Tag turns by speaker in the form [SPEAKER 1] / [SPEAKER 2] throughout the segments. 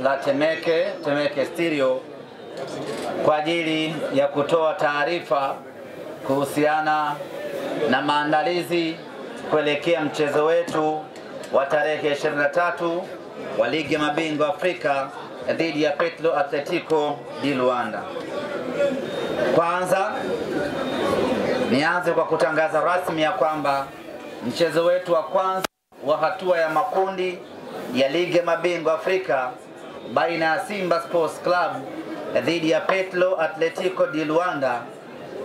[SPEAKER 1] la Temeke Stereo kwa ajili ya kutoa taarifa kuhusiana na maandalizi kuelekea mchezo wetu wa tarehe 23 wa ligi ya mabingwa Afrika dhidi ya Petro Atletico di Luanda. Kwanza nianze kwa kutangaza rasmi ya kwamba mchezo wetu wa kwanza wa hatua ya makundi ya ligi ya mabingwa Afrika baina ya Simba Sports Club dhidi ya Petro Atletico di Luanda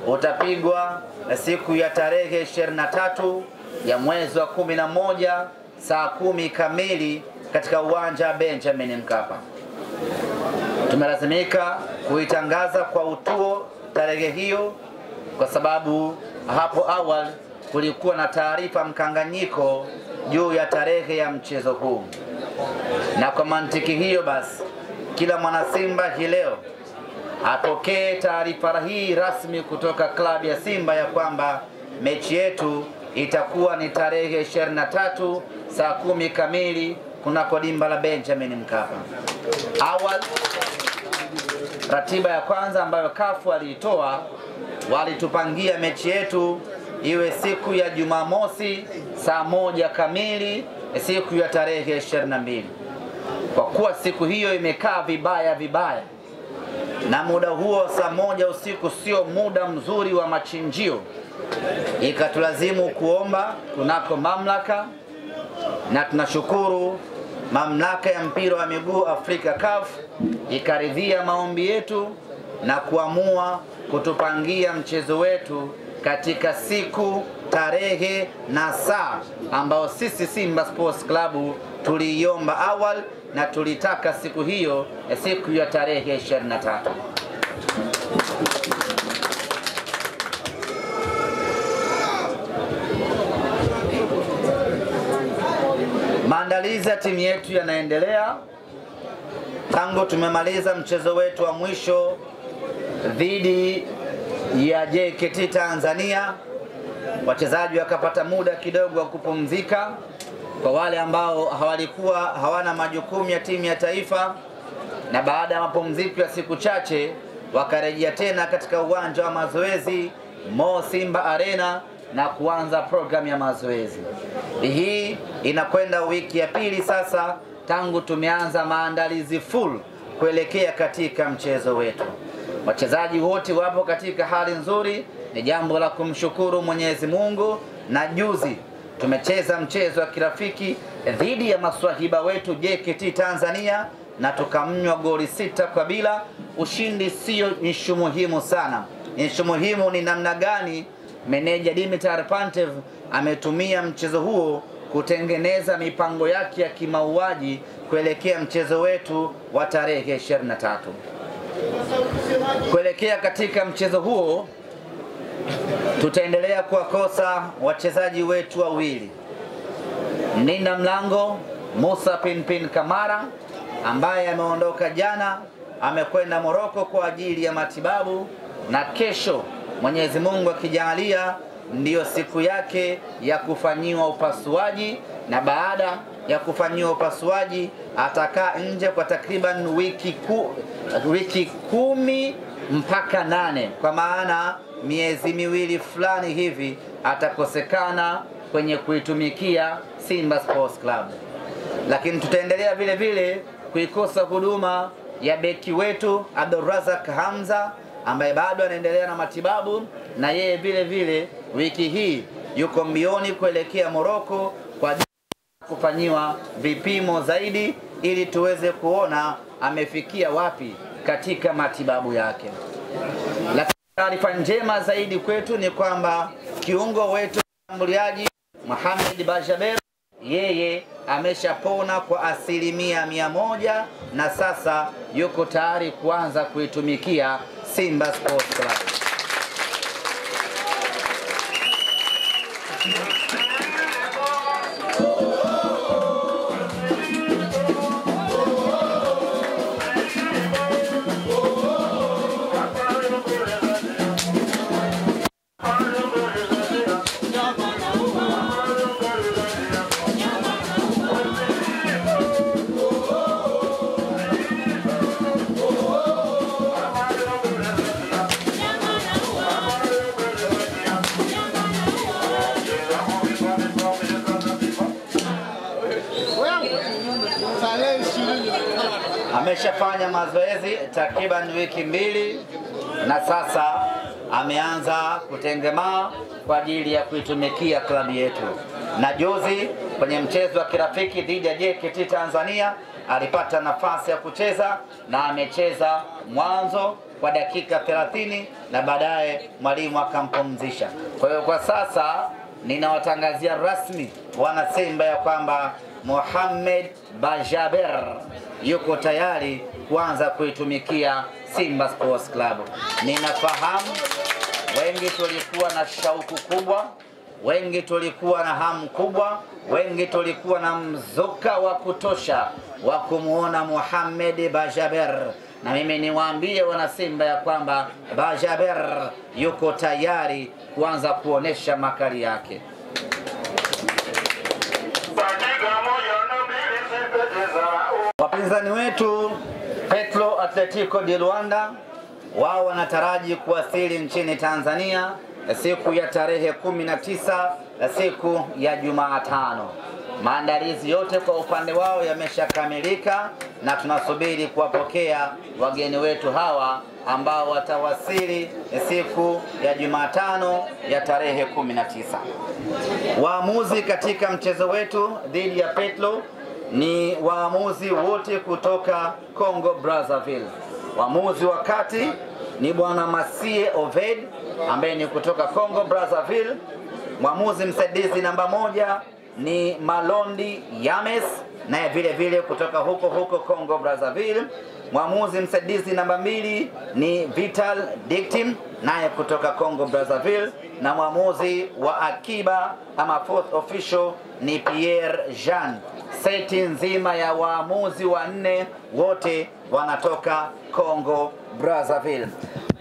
[SPEAKER 1] utapigwa siku ya tarehe 23 ya mwezi wa 11 saa 10 kamili katika uwanja Benjamin Mkapa. Tumelazimika kuitangaza kwa utuo tarehe hiyo kwa sababu hapo awali kulikuwa na taarifa mkanganyiko juu ya tarehe ya mchezo huu. Na kwa mantiki hiyo basi, kila mwana Simba hii leo apokee taarifa hii rasmi kutoka klabu ya Simba ya kwamba mechi yetu itakuwa ni tarehe 23 saa 10 kamili kunako dimba la Benjamin Mkapa. Awali ratiba ya kwanza ambayo CAF aliitoa, walitupangia mechi yetu iwe siku ya Jumamosi saa 1 kamili siku ya tarehe 22. Kwa kuwa siku hiyo imekaa vibaya na muda huo saa 1 usiku sio muda mzuri wa machinjio, ikatulazimu kuomba kunako mamlaka, na tunashukuru mamlaka ya mpira wa miguu Afrika CAF ikaridhia maombi yetu na kuamua kutupangia mchezo wetu katika siku, tarehe na saa ambao sisi Simba Sports Club tuliiomba awali na tulitaka siku hiyo, siku ya tarehe 23. Maandalizi ya timu yetu yanaendelea tangu tumemaliza mchezo wetu wa mwisho dhidi ya JKT Tanzania. Wachezaji wakapata muda kidogo wa kupumzika kwa wale ambao hawana majukumu ya timu ya taifa, na baada ya mapumziko ya siku chache wakarejea tena katika uwanja wa mazoezi Mo Simba Arena na kuanza program ya mazoezi. Hii inakwenda wiki ya pili sasa tangu tumeanza maandalizi full kuelekea katika mchezo wetu. Wachezaji wote wapo katika hali nzuri, ni jambo la kumshukuru Mwenyezi Mungu. Na juzi tumecheza mchezo wa kirafiki dhidi ya maswahiba wetu JKT Tanzania na tukamnywa goli 6-0. Ushindi sio ishu muhimu sana. Ishu muhimu ni namna gani meneja Dimitar Pantev ametumia mchezo huo kutengeneza mipango yake ya kimauaji kuelekea mchezo wetu wa tarehe 23. Kuelekea katika mchezo huo tutaendelea kuwakosa wachezaji wetu wawili. Nina mlango Musa Pinpin Kamara ambaye ameondoka jana, amekwenda Morocco kwa ajili ya matibabu, na kesho Mwenyezi Mungu akijalia ndiyo siku yake ya kufanyiwa upasuaji, na baada ya kufanyiwa upasuaji atakaa nje kwa takriban wiki 10 mpaka 8, kwa maana miezi miwili fulani hivi atakosekana kwenye kuitumikia Simba Sports Club. Lakini tutaendelea vile vile kuikosa huduma ya beki wetu Abdulrazak Hamza ambaye bado anaendelea na matibabu, na yeye vile vile wiki hii yuko mbioni kuelekea Morocco kwa kufanyiwa vipimo zaidi ili tuweze kuona amefikia wapi katika matibabu yake. Lakini taarifa njema zaidi kwetu ni kwamba kiungo wetu mshambuliaji Mohamed Bajaber yeye ameshapona kwa 100% na sasa yuko tayari kuanza kuitumikia Simba Sports Club. ameshafanya mazoezi takriban wiki 2 na sasa ameanza kutengemaa kwa ajili ya kuitumikia klabu yetu. Na juzi kwenye mchezo wa kirafiki dhidi ya JKT Tanzania alipata nafasi ya kucheza na amecheza mwanzo kwa dakika 30 na baadaye mwalimu akampumzisha. Kwa hiyo kwa sasa ninawatangazia rasmi wana Simba ya kwamba Mohamed Bajaber yuko tayari kuanza kuitumikia Simba Sports Club. Ninafahamu wengi tulikuwa na shauku kubwa, wengi tulikuwa na hamu kubwa, wengi tulikuwa na mzuka wa kutosha wa kumuona Mohamed Bajaber, na mimi niwaambie wana Simba ya kwamba Bajaber yuko tayari kuanza kuonesha makali yake. Wapinzani wetu Petro Atletico de Luanda wao wanataraji kuwasili nchini Tanzania siku ya tarehe 19 siku ya Jumatano. Maandalizi yote kwa upande wao yameshakamilika na tunasubiri kuwapokea wageni wetu hawa ambao watawasili siku ya Jumatano ya tarehe 19. Waamuzi katika mchezo wetu dhidi ya Petro ni waamuzi wote kutoka Congo Brazzaville. Waamuzi wa kati ni bwana Masie Oved ambaye ni kutoka Congo Brazzaville. Mwamuzi msaidizi namba 1 ni Malondi Yames naye vile vile kutoka huko Congo Brazzaville. Mwamuzi msaidizi namba 2 ni Vital Dictim naye kutoka Congo Brazzaville, na mwamuzi wa akiba ama fourth official ni Pierre Jean. Seti nzima ya waamuzi 4 wote wanatoka Congo Brazzaville.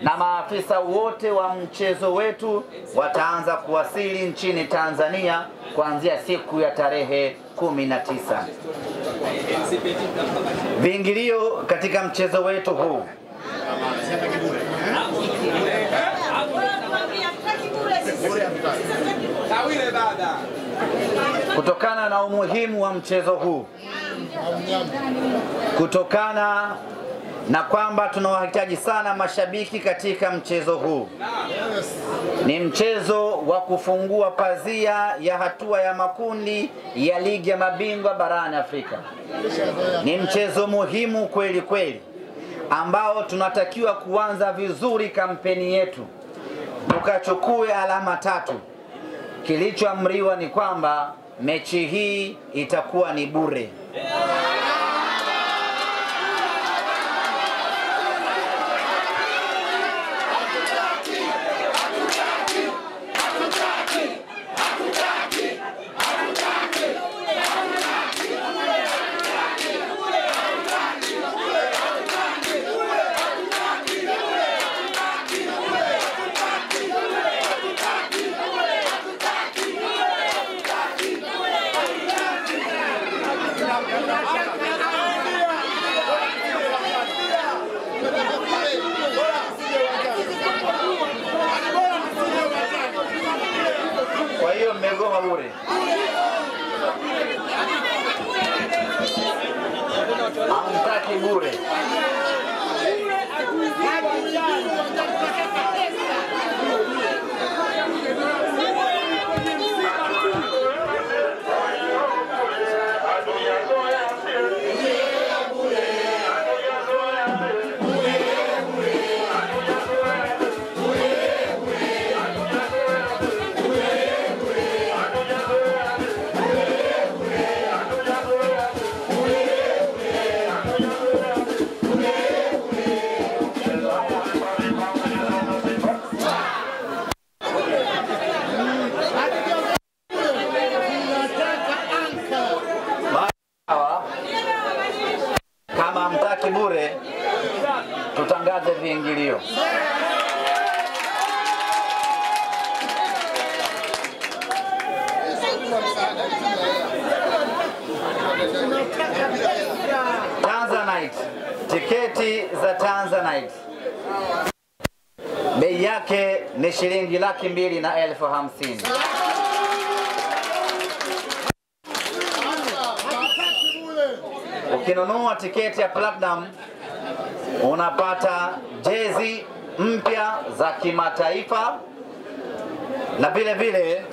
[SPEAKER 1] Na maafisa wote wa mchezo wetu wataanza kuwasili nchini Tanzania kuanzia siku ya tarehe 19. Viingilio katika mchezo wetu huu kutokana na umuhimu wa mchezo huu, kutokana na kwamba tunawahitaji sana mashabiki katika mchezo huu. Ni mchezo wa kufungua pazia ya hatua ya makundi ya ligi ya mabingwa barani Afrika. Ni mchezo muhimu kweli kweli ambao tunatakiwa kuanza vizuri kampeni yetu, tukachukue alama 3. Kilichoamriwa ni kwamba mechi hii itakuwa ni bure. Kwa hiyo mmegoma bure. Hamtaki bure. Kama hamtaki bure, tutangaze viingilio. Tanzanite, tiketi za Tanzanite bei yake ni shilingi 250,000. Ukinunua tiketi ya Platinum unapata jezi mpya za kimataifa, na vile vile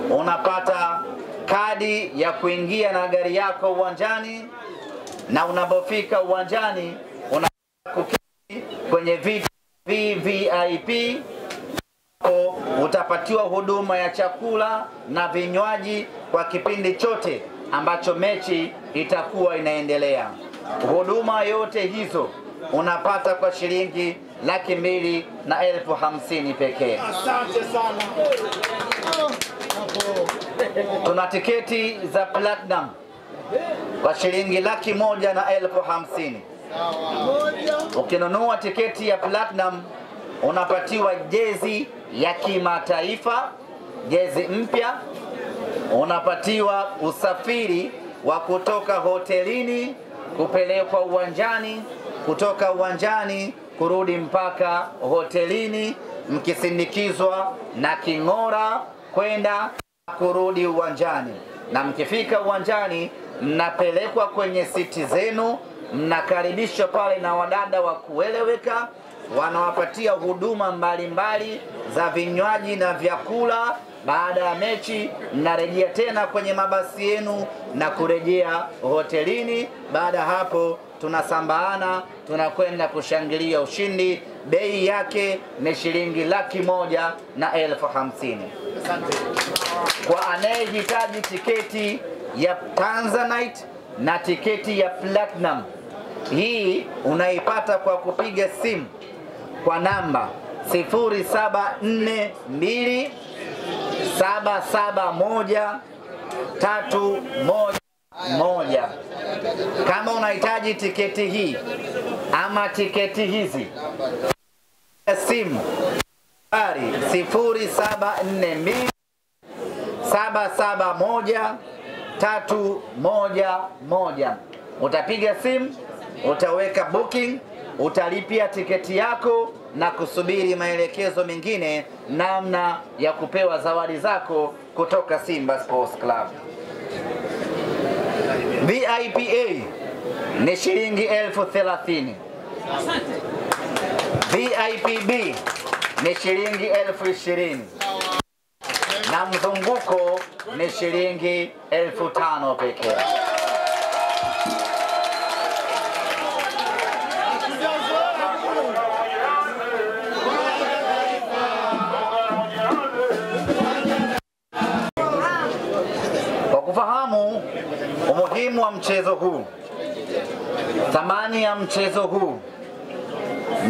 [SPEAKER 1] unapata kadi ya kuingia na gari yako uwanjani, na unapofika uwanjani unakuketi kwenye viti VIP. Utapatiwa huduma ya chakula na vinywaji kwa kipindi chote ambacho mechi itakuwa inaendelea. Huduma yote hizo unapata kwa shilingi 250,000 pekee.
[SPEAKER 2] Asante sana.
[SPEAKER 1] Tuna tiketi za Platinum kwa shilingi 150,000. Ukinunua tiketi ya Platinum unapatiwa jezi ya kimataifa, jezi mpya, unapatiwa usafiri wa kutoka hotelini kupelekwa uwanjani, kutoka uwanjani kurudi mpaka hotelini, mkisindikizwa na king'ora kwenda kurudi uwanjani. Na mkifika uwanjani mnapelekwa kwenye siti zenu, mnakaribishwa pale na wadada wa kueleweka, wanawapatia huduma mbalimbali za vinywaji na vyakula. Baada ya mechi mnarejea tena kwenye mabasi yenu na kurejea hotelini. Baada hapo tunasambaana, tunakwenda kushangilia ushindi. Bei yake ni shilingi 150,000. Kwa anayehitaji tiketi ya Tanzanite na tiketi ya Platinum, hii unaipata kwa kupiga simu kwa namba 0742 771 311. Kama unahitaji tiketi hii ama tiketi hizi, simu habari 0742 771 311. Utapiga simu, utaweka booking, utalipia tiketi yako na kusubiri maelekezo mengine namna ya kupewa zawadi zako kutoka Simba Sports Club. VIPA ni shilingi 30,000. VIPB ni shilingi 20,000. Na mzunguko ni shilingi 5,000 pekee. Kwa kufahamu umuhimu wa mchezo huu, thamani ya mchezo huu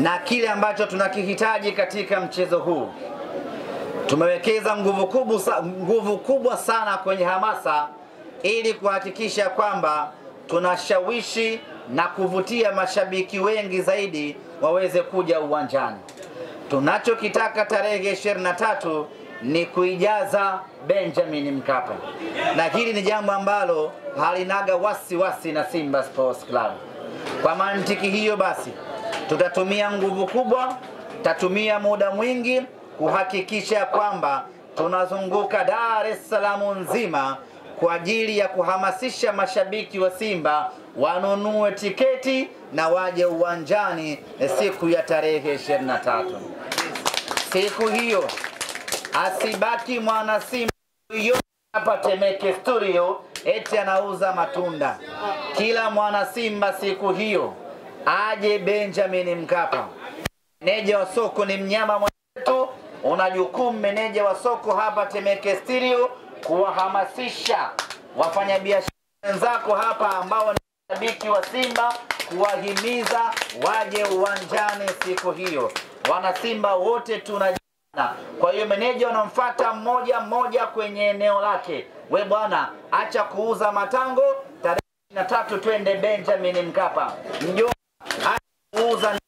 [SPEAKER 1] na kile ambacho tunakihitaji katika mchezo huu, tumewekeza nguvu kubwa sana kwenye hamasa ili kuhakikisha kwamba tunashawishi na kuvutia mashabiki wengi zaidi waweze kuja uwanjani. Tunachokitaka tarehe 23 ni kuijaza Benjamin Mkapa, na hili ni jambo ambalo halinaga wasiwasi na Simba Sports Club. Kwa mantiki hiyo basi, tutatumia nguvu kubwa, tutatumia muda mwingi kuhakikisha kwamba tunazunguka Dar es Salaam nzima kwa ajili ya kuhamasisha mashabiki wa Simba wanunue tiketi na waje uwanjani siku ya tarehe 23. Siku hiyo asibaki mwana Simba hapa Temeke Studio eti anauza matunda. Kila mwana Simba siku hiyo aje Benjamin Mkapa. Meneja wa soko ni mnyama mwetu, una jukumu meneja wa soko hapa Temeke Studio kuwahamasisha wafanyabiashara wenzako hapa ambao ni mashabiki wa Simba, kuwahimiza waje uwanjani siku hiyo. Wana Simba wote tunajana. Kwa hiyo meneja unamfuata mmoja mmoja kwenye eneo lake. We bwana, acha kuuza matango, tarehe 23 twende Benjamin Mkapa. Njoo acha kuuza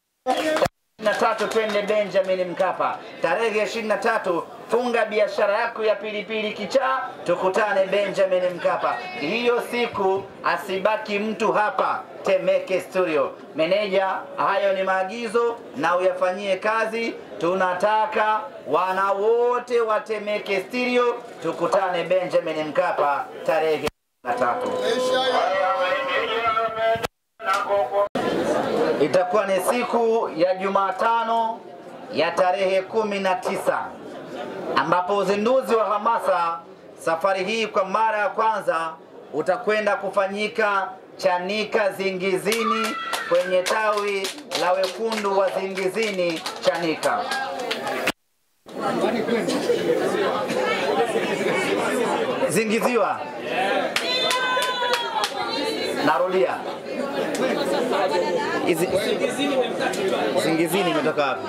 [SPEAKER 1] 23 twende Benjamin Mkapa. Tarehe 23 funga biashara yako ya pilipili kichaa, tukutane Benjamin Mkapa. Hiyo siku asibaki mtu hapa Temeke Studio. Meneja, hayo ni maagizo na uyafanyie kazi. Tunataka wana wote wa Temeke Studio tukutane Benjamin Mkapa tarehe 23. Itakuwa ni siku ya Jumatano ya tarehe 19 ambapo uzinduzi wa hamasa safari hii kwa mara ya kwanza utakwenda kufanyika Chanika Zingizini, kwenye tawi la wekundu wa Zingizini Chanika. Zingiziwa. Narudia. Zingizini imetoka wapi?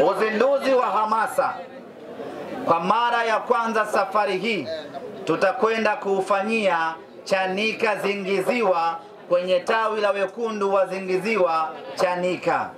[SPEAKER 1] Uzinduzi wa hamasa kwa mara ya kwanza safari hii tutakwenda kuufanyia Chanika Zingiziwa, kwenye tawi la wekundu wa Zingiziwa Chanika,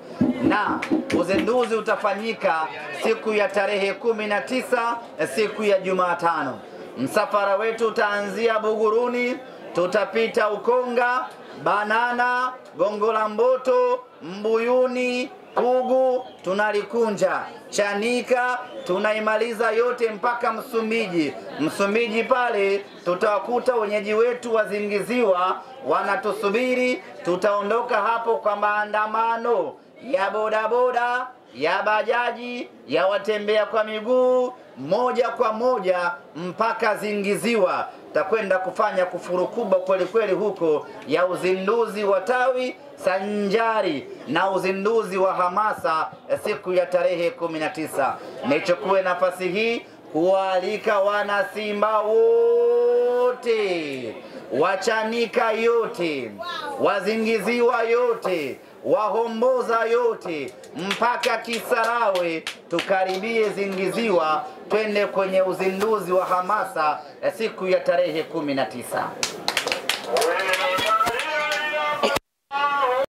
[SPEAKER 1] na uzinduzi utafanyika siku ya tarehe 19, siku ya Jumatano. Msafara wetu utaanzia Buguruni, tutapita Ukonga, Banana, Gongo la Mboto, Mbuyuni, Pugu, tunalikunja Chanika, tunaimaliza yote mpaka Msumbiji. Msumbiji pale tutawakuta wenyeji wetu wa Zingiziwa wanatusubiri. Tutaondoka hapo kwa maandamano ya bodaboda, ya bajaji, ya watembea kwa miguu, moja kwa moja mpaka Zingiziwa. Takwenda kufanya kufuru kubwa kweli kweli huko ya uzinduzi wa tawi sanjari na uzinduzi wa hamasa siku ya tarehe 19. Nichukue nafasi hii kualika wana Simba wote, Wachanika yote, Wazingiziwa yote, Wahomboza yote, mpaka Kisarawe, tukaribie Zingiziwa, twende kwenye uzinduzi wa hamasa siku ya tarehe 19.